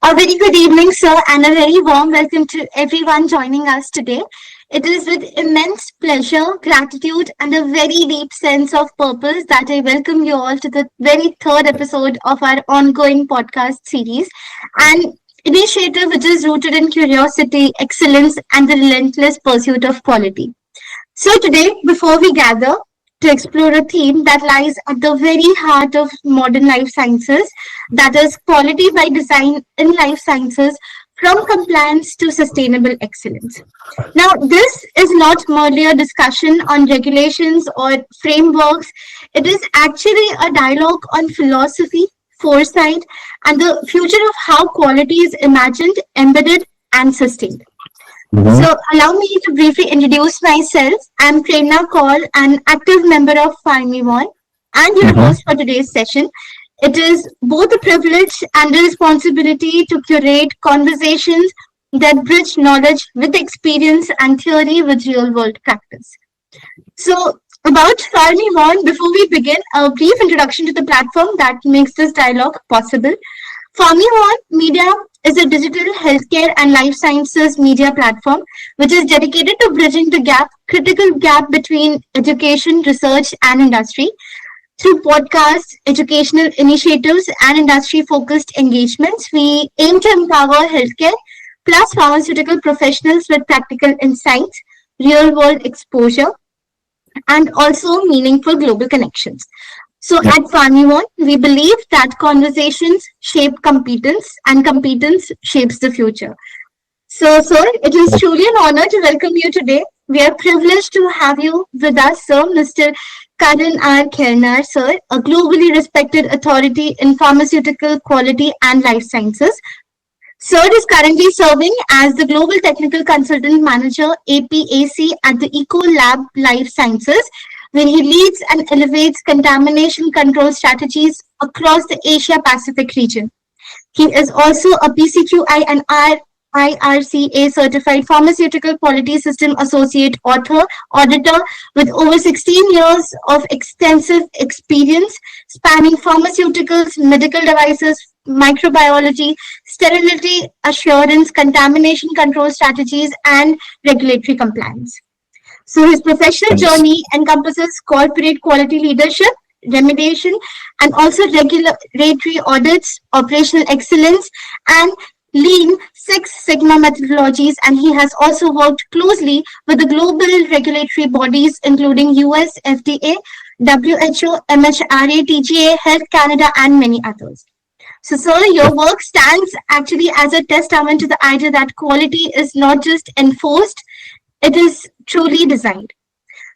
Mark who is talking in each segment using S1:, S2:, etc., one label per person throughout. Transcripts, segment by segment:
S1: A very good evening, sir, and a very warm welcome to everyone joining us today. It is with immense pleasure, gratitude, and a very deep sense of purpose that I welcome you all to the very third episode of our ongoing podcast series, an initiative which is rooted in curiosity, excellence, and the relentless pursuit of quality. So, today, before we gather to explore a theme that lies at the very heart of modern life sciences, that is quality by design in life sciences, from compliance to sustainable excellence. Now, this is not merely a discussion on regulations or frameworks, it is actually a dialogue on philosophy, foresight, and the future of how quality is imagined, embedded, and sustained.
S2: Mhm.
S1: So, allow me to briefly introduce myself. I'm Prerna Kaul, an active member of PharmiVon, and your
S2: Mhm.
S1: host for today's session. It is both a privilege and a responsibility to curate conversations that bridge knowledge with experience and theory with real world practice. So, about PharmiVon, before we begin, a brief introduction to the platform that makes this dialogue possible. PharmiVon Media is a digital healthcare and life sciences media platform which is dedicated to bridging the critical gap between education, research, and industry. Through podcasts, educational initiatives, and industry focused engagements, we aim to empower healthcare plus pharmaceutical professionals with practical insights, real world exposure, and also meaningful global connections. So
S2: Yeah.
S1: at PharmiVon, we believe that conversations shape competence and competence shapes the future. So, sir, it is truly an honor to welcome you today. We are privileged to have you with us, sir, Mr. Karan R Khairnar, sir, a globally respected authority in pharmaceutical quality and life sciences. Sir is currently serving as the Global Technical Consultant Manager APAC at the Ecolab Life Sciences, where he leads and elevates contamination control strategies across the Asia Pacific region. He is also a PCQI and IRCA certified pharmaceutical quality system associate auditor with over 16 years of extensive experience spanning pharmaceuticals, medical devices, microbiology, sterility assurance, contamination control strategies, and regulatory compliance. So his professional
S2: Thanks.
S1: journey encompasses corporate quality leadership, remediation, and also regulatory audits, operational excellence, and Lean Six Sigma methodologies. And he has also worked closely with the global regulatory bodies, including US FDA, WHO, MHRA, TGA, Health Canada, and many others. So, sir, your work stands actually as a testament to the idea that quality is not just enforced, it is truly designed.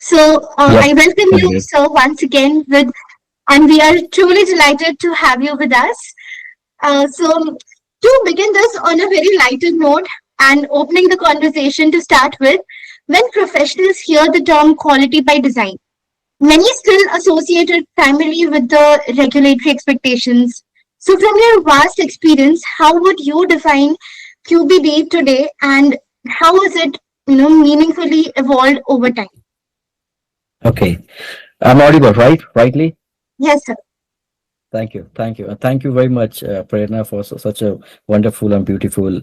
S1: So
S2: Yep.
S1: I welcome you,
S2: Agree.
S1: sir, once again and we are truly delighted to have you with us. So to begin this on a very lighter note and opening the conversation to start with, when professionals hear the term quality by design, many still associate it primarily with the regulatory expectations. So from your vast experience, how would you define QBD today and how has it meaningfully evolved over time?
S2: Okay. I'm audible, right? Rightly?
S1: Yes, sir.
S2: Thank you. Thank you. And thank you very much, Prerna, for such a wonderful and beautiful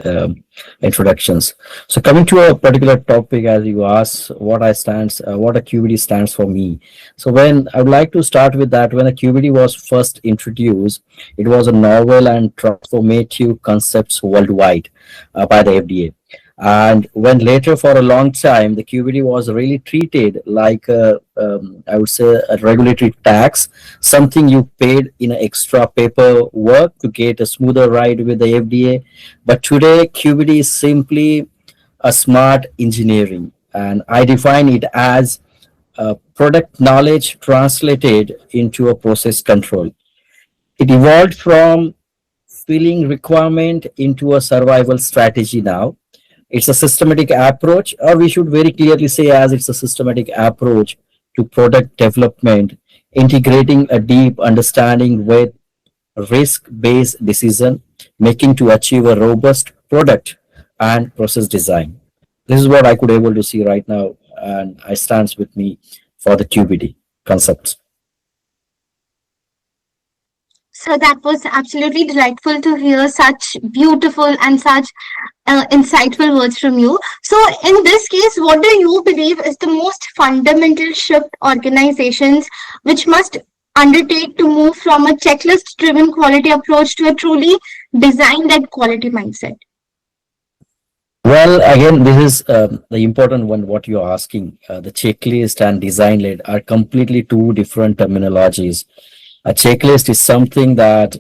S2: introductions. So coming to a particular topic, as you asked, what a QBD stands for me. So when I would like to start with that, when a QBD was first introduced, it was a novel and transformative concepts worldwide by the FDA. And when later for a long time, the QBD was really treated like I would say a regulatory tax, something you paid in extra paperwork to get a smoother ride with the FDA. But today, QBD is simply a smart engineering, and I define it as product knowledge translated into a process control. It evolved from filling requirement into a survival strategy now. It's a systematic approach, or we should very clearly say as it's a systematic approach to product development, integrating a deep understanding with risk-based decision making to achieve a robust product and process design. This is what I could able to see right now, and I stands with me for the QBD concepts.
S1: So that was absolutely delightful to hear such beautiful and such insightful words from you. So, in this case, what do you believe is the most fundamental shift organizations which must undertake to move from a checklist driven quality approach to a truly design led quality mindset?
S2: Well, again, this is the important one. What you're asking, the checklist and design led are completely two different terminologies. A checklist is something that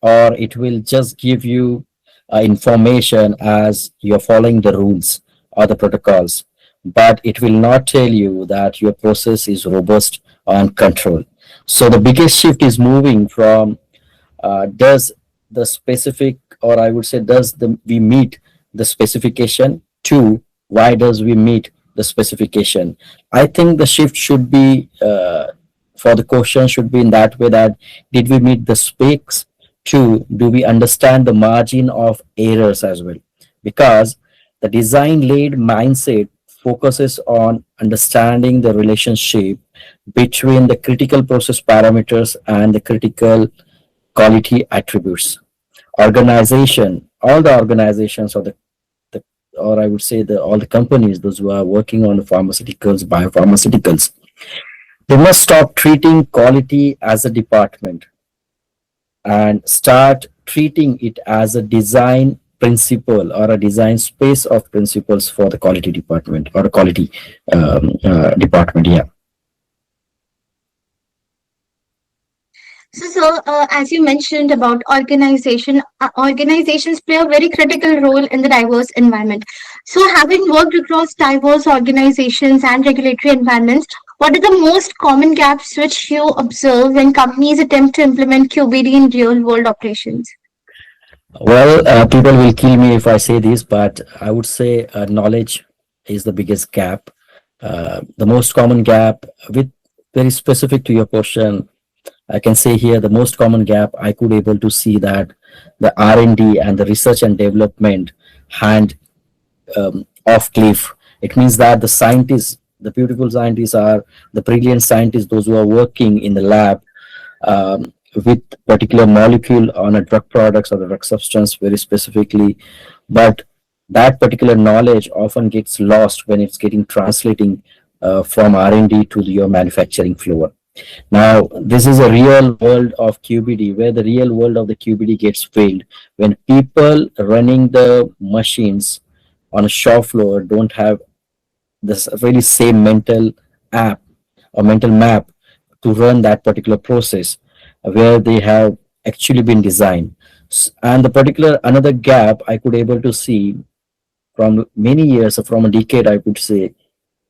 S2: or it will just give you information as you're following the rules or the protocols, but it will not tell you that your process is robust and controlled. So the biggest shift is moving from does the specific, or I would say, does the we meet the specification, to why does we meet the specification. I think the shift should be for the question should be in that way, that did we meet the specs, to do we understand the margin of errors as well, because the design led mindset focuses on understanding the relationship between the critical process parameters and the critical quality attributes. All the organizations, the or I would say the all the companies, those who are working on the pharmaceuticals, biopharmaceuticals, they must stop treating quality as a department and start treating it as a design principle or a design space of principles for the quality department or a quality department. Yeah.
S1: So, as you mentioned about organizations play a very critical role in the diverse environment. So, having worked across diverse organizations and regulatory environments, what are the most common gaps which you observe when companies attempt to implement QBD in real world operations?
S2: Well, people will kill me if I say this, but I would say knowledge is the biggest gap. The most common gap, with very specific to your question, I can say here the most common gap I could able to see that the R&D and the research and development hand off cliff. It means that the scientists, the beautiful scientists, are the brilliant scientists, those who are working in the lab with particular molecule on a drug products or the drug substance very specifically, but that particular knowledge often gets lost when it's getting translating from R&D to your manufacturing floor. Now, this is a real world of QBD, where the real world of the QBD gets failed when people running the machines on a shop floor don't have this really same mental app or mental map to run that particular process where they have actually been designed. And the particular another gap I could able to see from many years, from a decade, I could say,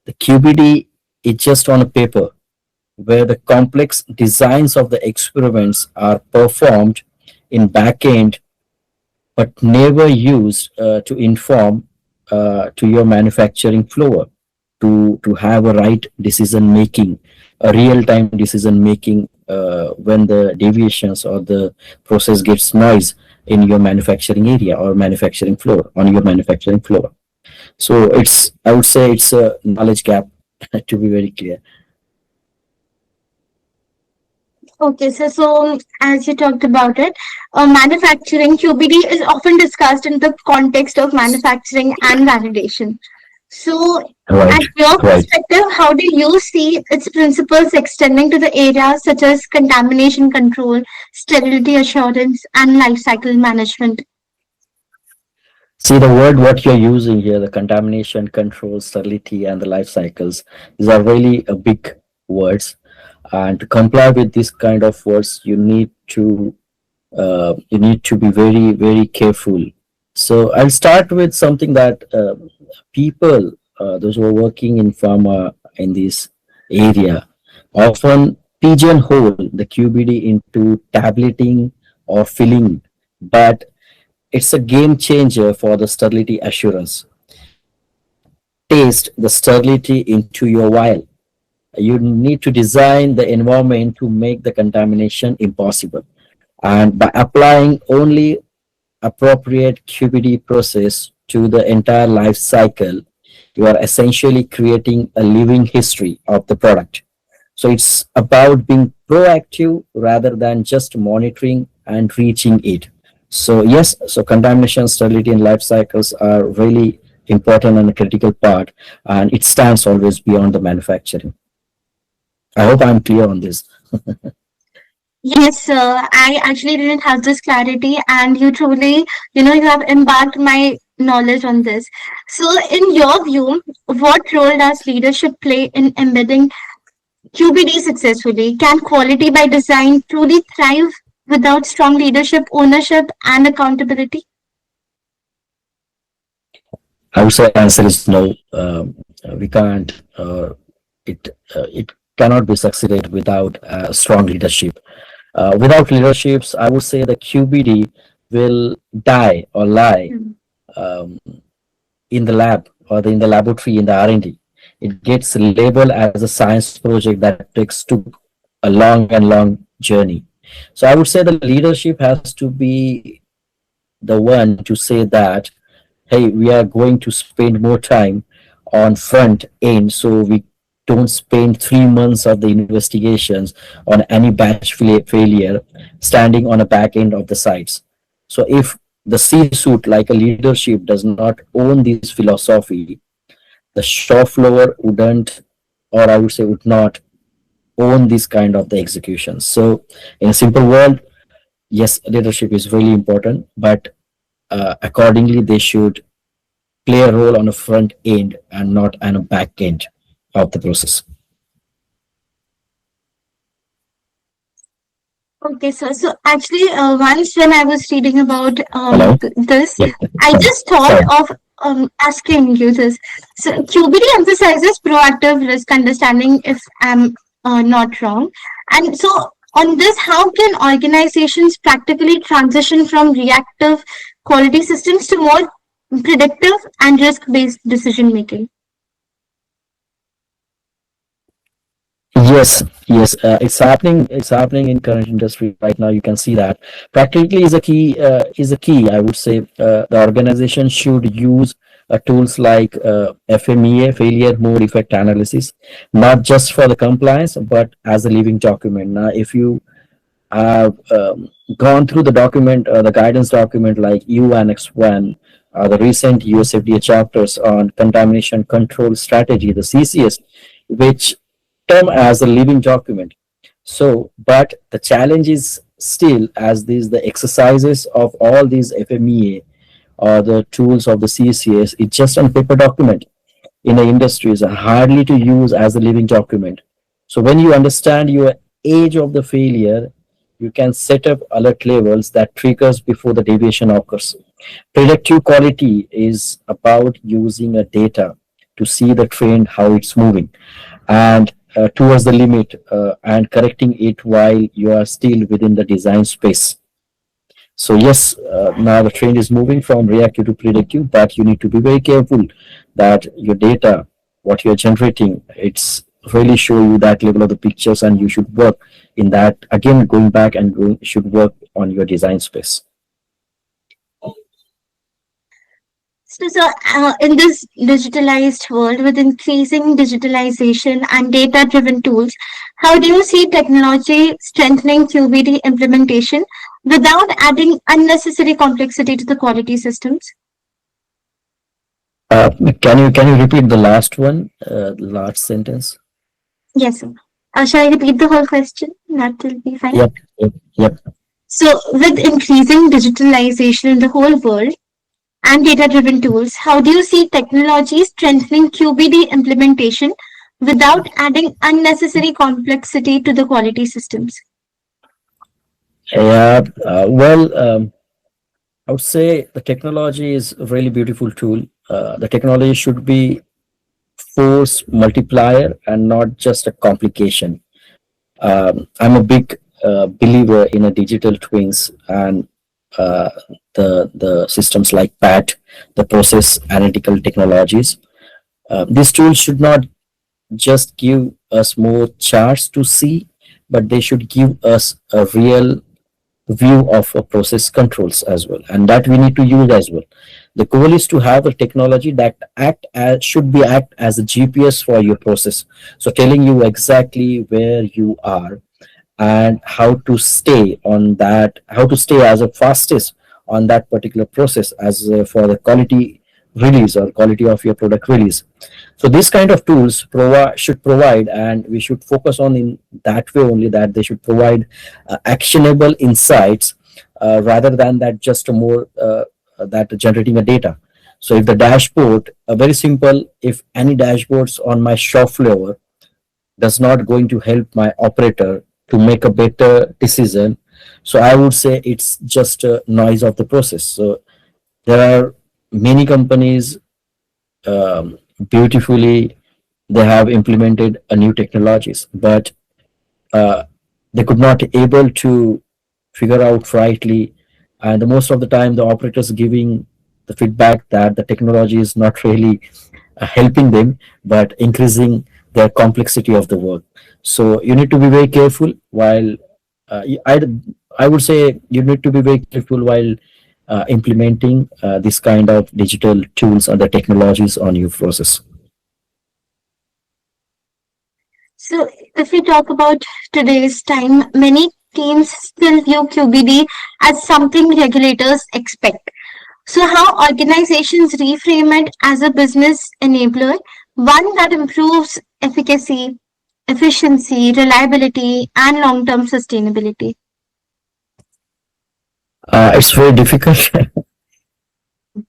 S2: the QBD is just on a paper, where the complex designs of the experiments are performed in backend but never used to inform to your manufacturing floor to have a right decision making, a real time decision making when the deviations or the process gets noise in your manufacturing area or manufacturing floor on your manufacturing floor. So it's, I would say, it's a knowledge gap to be very clear.
S1: Okay, so as you talked about it, manufacturing QBD is often discussed in the context of manufacturing and validation. So,
S2: Right,
S1: at your
S2: right.
S1: perspective, how do you see its principles extending to the areas such as contamination control, sterility assurance, and life cycle management?
S2: See, the word what you're using here, the contamination control, sterility, and the life cycles, these are really big words. And to comply with this kind of words, you need to be very, very careful. So I'll start with something that people, those who are working in pharma in this area, often pigeonhole the QBD into tableting or filling, but it's a game changer for the sterility assurance. You cannot taste the sterility into your vial. You need to design the environment to make the contamination impossible. And by applying only appropriate QBD process to the entire life cycle, you are essentially creating a living history of the product. So it's about being proactive rather than just monitoring and reaching it. So yes, so contamination, sterility, and life cycles are really important and a critical part, and it stands always beyond the manufacturing. I hope I'm clear on this.
S1: Yes, I actually didn't have this clarity, and you truly, you have embarked my knowledge on this. So, in your view, what role does leadership play in embedding QBD successfully? Can quality by design truly thrive without strong leadership, ownership, and accountability?
S2: I would say answer is no. We can't. It cannot be succeeded without strong leadership. Without leaderships, I would say the QBD will die or lie
S1: Hmm.
S2: um, in the lab or in the laboratory in the R&D. It gets labeled as a science project that took a long journey. So I would say the leadership has to be the one to say that, hey, we are going to spend more time on front end, so we don't spend 3 months of the investigations on any batch failure standing on a back end of the sites. So if the C-suite, like a leadership, does not own this philosophy, the shop floor wouldn't, or I would say would not, own this kind of the execution. So in a simple world, yes, leadership is really important, but accordingly they should play a role on a front end and not on a back end of the process.
S1: Okay, so actually, once when I was reading about
S2: Hello?
S1: this,
S2: Yep.
S1: I
S2: Sorry.
S1: just thought
S2: Sorry.
S1: of asking you this. So QBD emphasizes proactive risk understanding, if I'm not wrong. And so on this, how can organizations practically transition from reactive quality systems to more predictive and risk-based decision making?
S2: Yes, yes, it's happening. It's happening in current industry right now. You can see that practically is a key. Is a key. I would say the organization should use tools like FMEA, failure mode effect analysis, not just for the compliance, but as a living document. Now, if you have gone through the document, the guidance document like EU Annex 1, the recent US FDA chapters on contamination control strategy, the CCS, which term as a living document. So, but the challenge is still as these the exercises of all these FMEA or the tools of the CCS, it's just a paper document in the industries are hardly to use as a living document. So when you understand your age of the failure, you can set up alert levels that triggers before the deviation occurs. Predictive quality is about using a data to see the trend, how it's moving, and towards the limit and correcting it while you are still within the design space. So yes, now the trend is moving from reactive to predictive, but you need to be very careful that your data, what you're generating, it's really show you that level of the pictures, and you should work in that. Again, going back and going, should work on your design space.
S1: So, in this digitalized world with increasing digitalization and data-driven tools, how do you see technology strengthening QBD implementation without adding unnecessary complexity to the quality systems?
S2: Can you repeat the last one, last sentence?
S1: Yes, sir. Shall I repeat the whole question? That will be fine.
S2: Yep, yep, yep.
S1: So, with increasing digitalization in the whole world and data-driven tools, how do you see technology strengthening QBD implementation without adding unnecessary complexity to the quality systems?
S2: Yeah, I would say the technology is a really beautiful tool. The technology should be force multiplier and not just a complication. I'm a big believer in a digital twins and uh, the systems like PAT, the process analytical technologies. These tools should not just give us more charts to see, but they should give us a real view of process controls as well, and that we need to use as well. The goal is to have a technology that act as should be act as a GPS for your process, so telling you exactly where you are and how to stay as a fastest on that particular process as for the quality release or quality of your product release. So this kind of tools should provide, and we should focus on in that way only, that they should provide actionable insights rather than that just a more that generating a data. So if the dashboard, very simple, if any dashboards on my shop floor does not going to help my operator to make a better decision, so I would say it's just a noise of the process. So there are many companies, beautifully they have implemented a new technologies, but uh, they could not able to figure out rightly, and the most of the time the operators giving the feedback that the technology is not really helping them but increasing the complexity of the work. So you need to be very careful while I would say you need to be very careful while implementing this kind of digital tools and the technologies on your process.
S1: So, if we talk about today's time, many teams still view QBD as something regulators expect. So, how organizations reframe it as a business enabler, one that improves efficacy, efficiency, reliability, and long term sustainability?
S2: It's very difficult.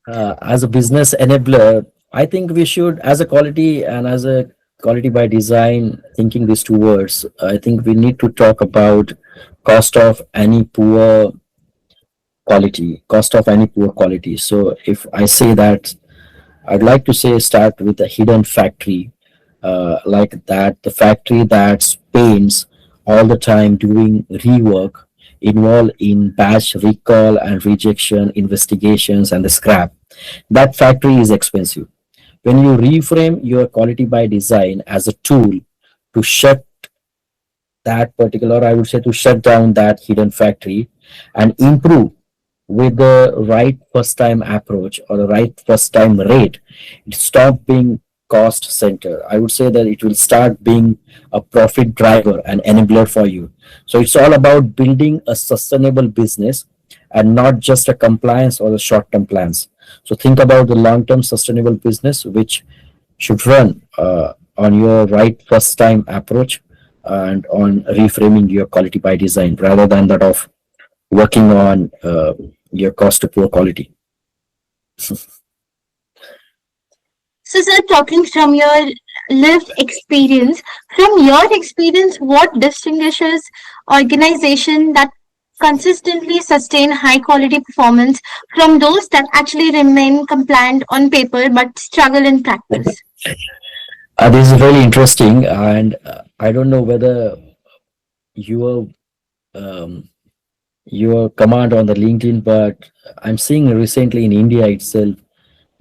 S2: As a business enabler, I think we should, as a quality and as a quality by design, thinking these two words, I think we need to talk about cost of any poor cost of any poor quality. So if I say that, I'd like to say start with a hidden factory, like that, the factory that spends all the time doing rework, involved in batch recall and rejection investigations and the scrap. That factory is expensive. When you reframe your quality by design as a tool to shut that particular, I would say, to shut down that hidden factory and improve with the right first time approach or the right first time rate, it stop being cost center. I would say that it will start being a profit driver and enabler for you. So it's all about building a sustainable business and not just a compliance or a short term plans. So think about the long term sustainable business which should run on your right first time approach and on reframing your quality by design rather than that of working on your cost to poor quality.
S1: So, sir, talking from your lived experience, from your experience, what distinguishes organization that consistently sustain high quality performance from those that actually remain compliant on paper but struggle in practice?
S2: This is really interesting, and I don't know whether your um, your command on the LinkedIn, but I'm seeing recently in India itself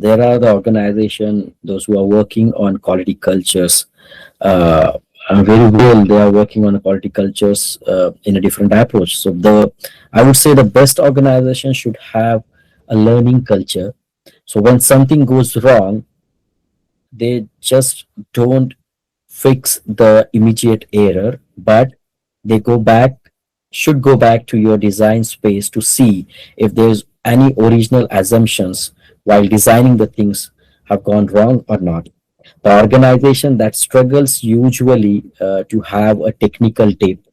S2: there are the organization those who are working on quality cultures. Very well, they are working on quality cultures in a different approach. So the I would say the best organization should have a learning culture. So when something goes wrong, they just don't fix the immediate error, but they should go back to your design space to see if there's any original assumptions while designing the things have gone wrong or not. The organization that struggles usually to have a technical depth.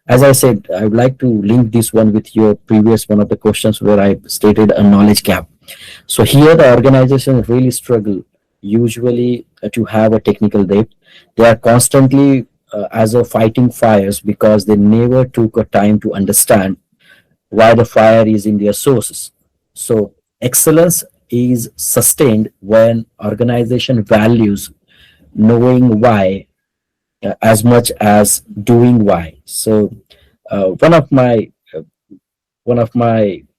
S2: As I said, I would like to link this one with your previous one of the questions where I stated a knowledge gap. So here the organization really struggle usually to have a technical depth. They are constantly as a fighting fires because they never took a time to understand why the fire is in their sources. So excellence is sustained when organization values knowing why as much as doing why. So one of my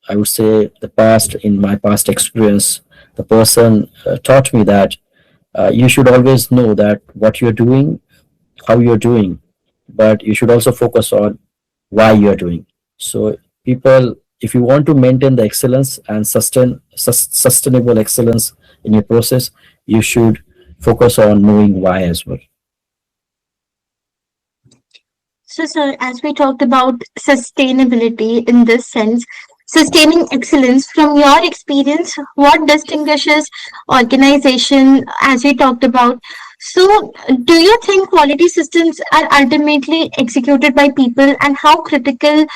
S2: I would say the past in my past experience, the person taught me that you should always know that what you're doing, how you're doing, but you should also focus on why you're doing. So people, if you want to maintain the excellence and sustainable excellence in your process, you should focus on knowing why as well.
S1: So, sir, as we talked about sustainability in this sense, sustaining excellence, from your experience, what distinguishes organization as we talked about? So, do you think quality systems are ultimately executed by people, and how critical,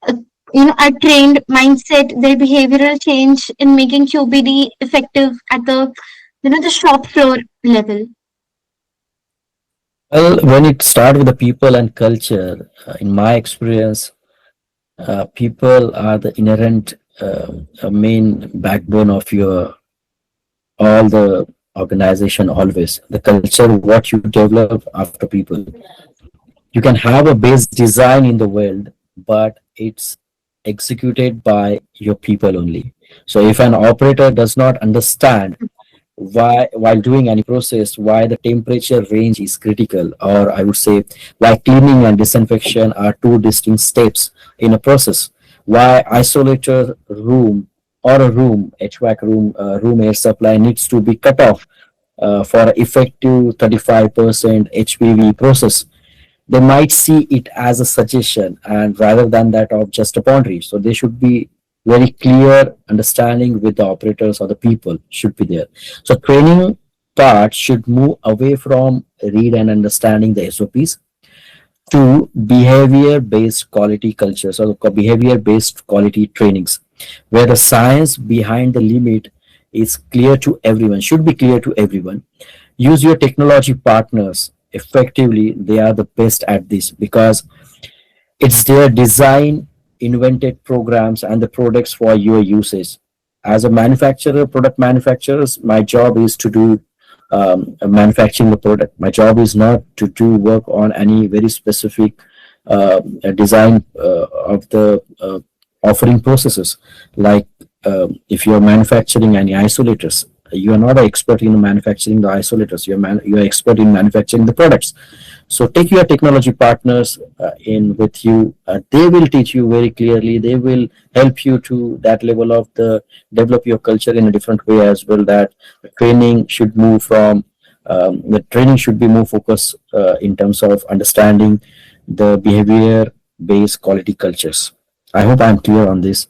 S1: uh, a trained mindset, their behavioral change in making QBD effective at the, the shop floor level?
S2: Well, when it starts with the people and culture, in my experience, people are the inherent main backbone of your all the organization. Always the culture, what you develop after people. You can have a base design in the world, but it's executed by your people only. So if an operator does not understand why, while doing any process, why the temperature range is critical, or I would say why cleaning and disinfection are two distinct steps in a process, why isolator room or a room HVAC room, room air supply needs to be cut off for effective 35% HPV process, they might see it as a suggestion and rather than that of just a boundary. So they should be very clear understanding with the operators or the people should be there. So training part should move away from read and understanding the SOPs to behavior based quality cultures or behavior based quality trainings where the science behind the limit is clear to everyone, should be clear to everyone. Use your technology partners effectively. They are the best at this because it's their design, invented programs, and the products for your usage. As a manufacturer, product manufacturers, my job is to do manufacturing the product. My job is not to do work on any very specific design of the offering processes. Like if you're manufacturing any isolators, you are not an expert in manufacturing the isolators. You are expert in manufacturing the products. So take your technology partners in with you. They will teach you very clearly. They will help you to that level of the develop your culture in a different way as well. That the training should move from the training should be more focused in terms of understanding the behavior based quality cultures. I hope I'm clear on this.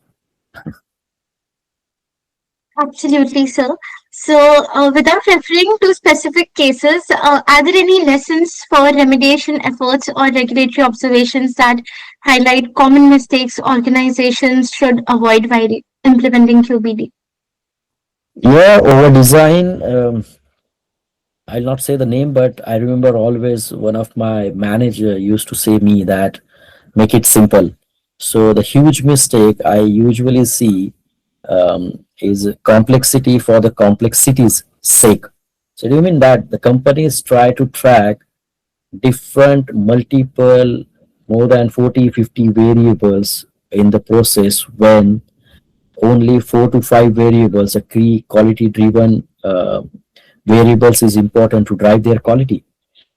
S1: Absolutely, sir. So, without referring to specific cases, are there any lessons for remediation efforts or regulatory observations that highlight common mistakes organizations should avoid while implementing QBD?
S2: Yeah, over design. I'll not say the name, but I remember always one of my manager used to say me that make it simple. So the huge mistake I usually see is complexity for the complexity's sake. So do you mean that the companies try to track different multiple more than 40, 50 variables in the process when only 4 to 5 variables, a key quality driven variables is important to drive their quality.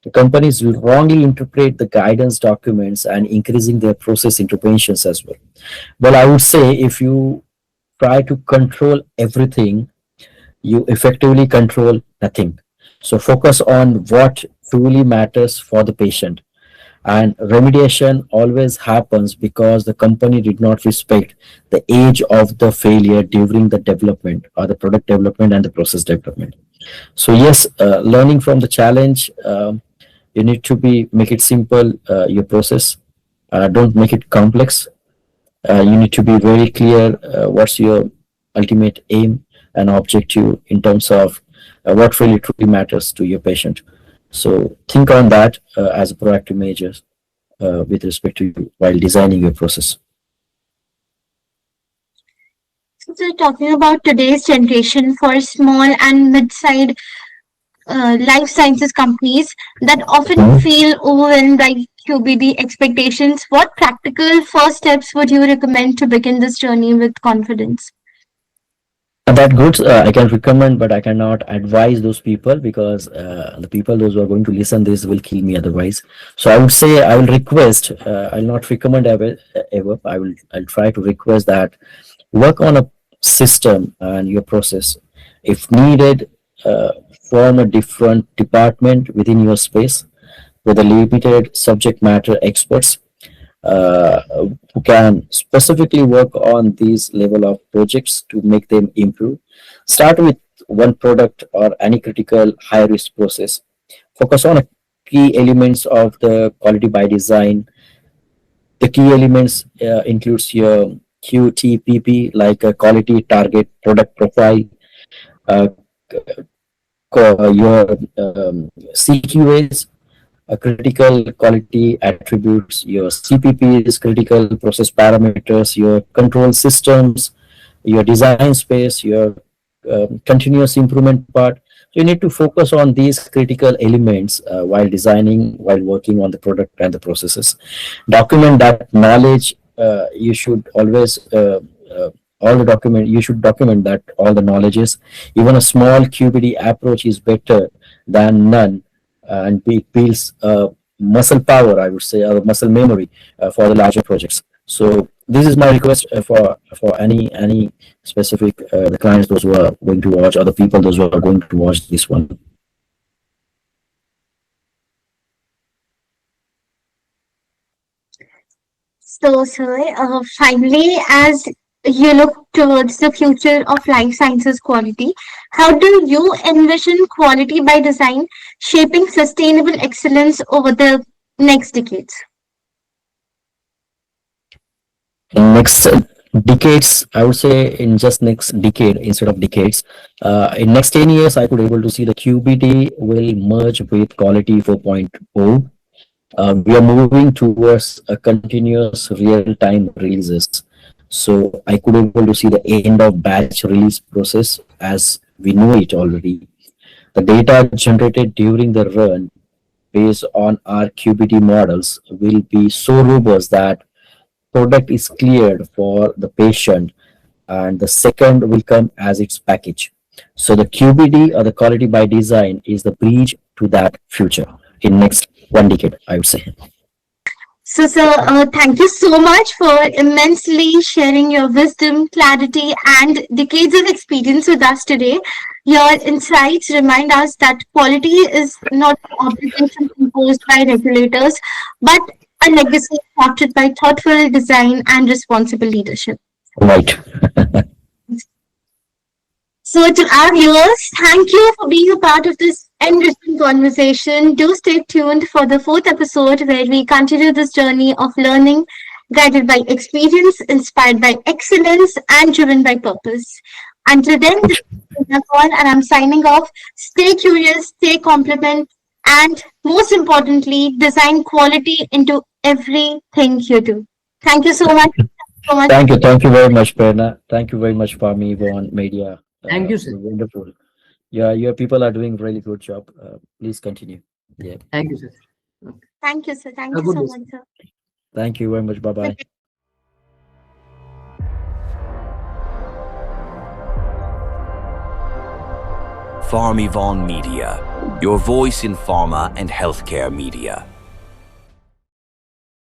S2: The companies will wrongly interpret the guidance documents and increasing their process interventions as well. Well, I would say if you try to control everything, you effectively control nothing. So focus on what truly matters for the patient. And remediation always happens because the company did not respect the age of the failure during the development or the product development and the process development. So yes, learning from the challenge, you need to be make it simple. Your process, don't make it complex. You need to be very clear what's your ultimate aim and objective in terms of what really truly matters to your patient. So think on that as a proactive measure with respect to you while designing your process.
S1: So, talking about today's generation for small and mid-sized life sciences companies that often
S2: Mhm.
S1: feel overwhelmed by QBD expectations, what practical first steps would you recommend to begin this journey with confidence?
S2: That good. I can recommend, but I cannot advise those people because the people those who are going to listen this will kill me otherwise. So I would say I will request. I'll not recommend ever. I'll try to request that work on a system and your process. If needed, form a different department within your space with a limited subject matter experts uh, who can specifically work on these level of projects to make them improve. Start with one product or any critical high risk process. Focus on key elements of the quality by design. The key elements includes your QTPP, like a quality target product profile, uh, your CQAs, critical quality attributes, your CPPs, critical process parameters, your control systems, your design space, your continuous improvement part. So you need to focus on these critical elements while designing, while working on the product and the processes. Document that knowledge. You should always all the document. You should document that all the knowledges. Even a small QBD approach is better than none, and builds muscle power, I would say, or muscle memory for the larger projects. So this is my request for any specific the clients, those who are going to watch, or the people those who are going to watch this one.
S1: So, sir, finally, as you look towards the future of life sciences quality, how do you envision quality by design shaping sustainable excellence over the next decades?
S2: In next decades, I would say, in just next decade instead of decades, in next 10 years, I could able to see the QBD will merge with quality 4.0. We are moving towards a continuous real-time releases. So I could able to see the end of batch release process as we know it already. The data generated during the run based on our QBD models will be so robust that product is cleared for the patient, and the second will come as its package. So the QBD, or the quality by design, is the bridge to that future in next one decade, I would say.
S1: So, sir, thank you so much for immensely sharing your wisdom, clarity, and decades of experience with us today. Your insights remind us that quality is not an obligation imposed by regulators, but a legacy crafted by thoughtful design and responsible leadership.
S2: Right.
S1: So, to our viewers, thank you for being a part of this enriching conversation. Do stay tuned for the fourth episode where we continue this journey of learning, guided by experience, inspired by excellence, and driven by purpose. Until then, this is Prerna Kaul, and I'm signing off. Stay curious, stay compliant, and most importantly, design quality into everything you do. Thank you so much. So much.
S2: Thank you very much, Prerna. Thank you very much, PharmiVon Media.
S3: Thank you, sir.
S2: Wonderful. Yeah, your people are doing really good job. Please continue. Yeah.
S3: Thank you, sir. Okay.
S1: Thank you, sir. Thank
S3: Have
S1: you
S3: a
S1: so
S3: good day,
S1: much,
S3: sir.
S1: sir.
S2: Thank you very much. Bye bye.
S4: PharmiVon Media, your voice in pharma and healthcare media.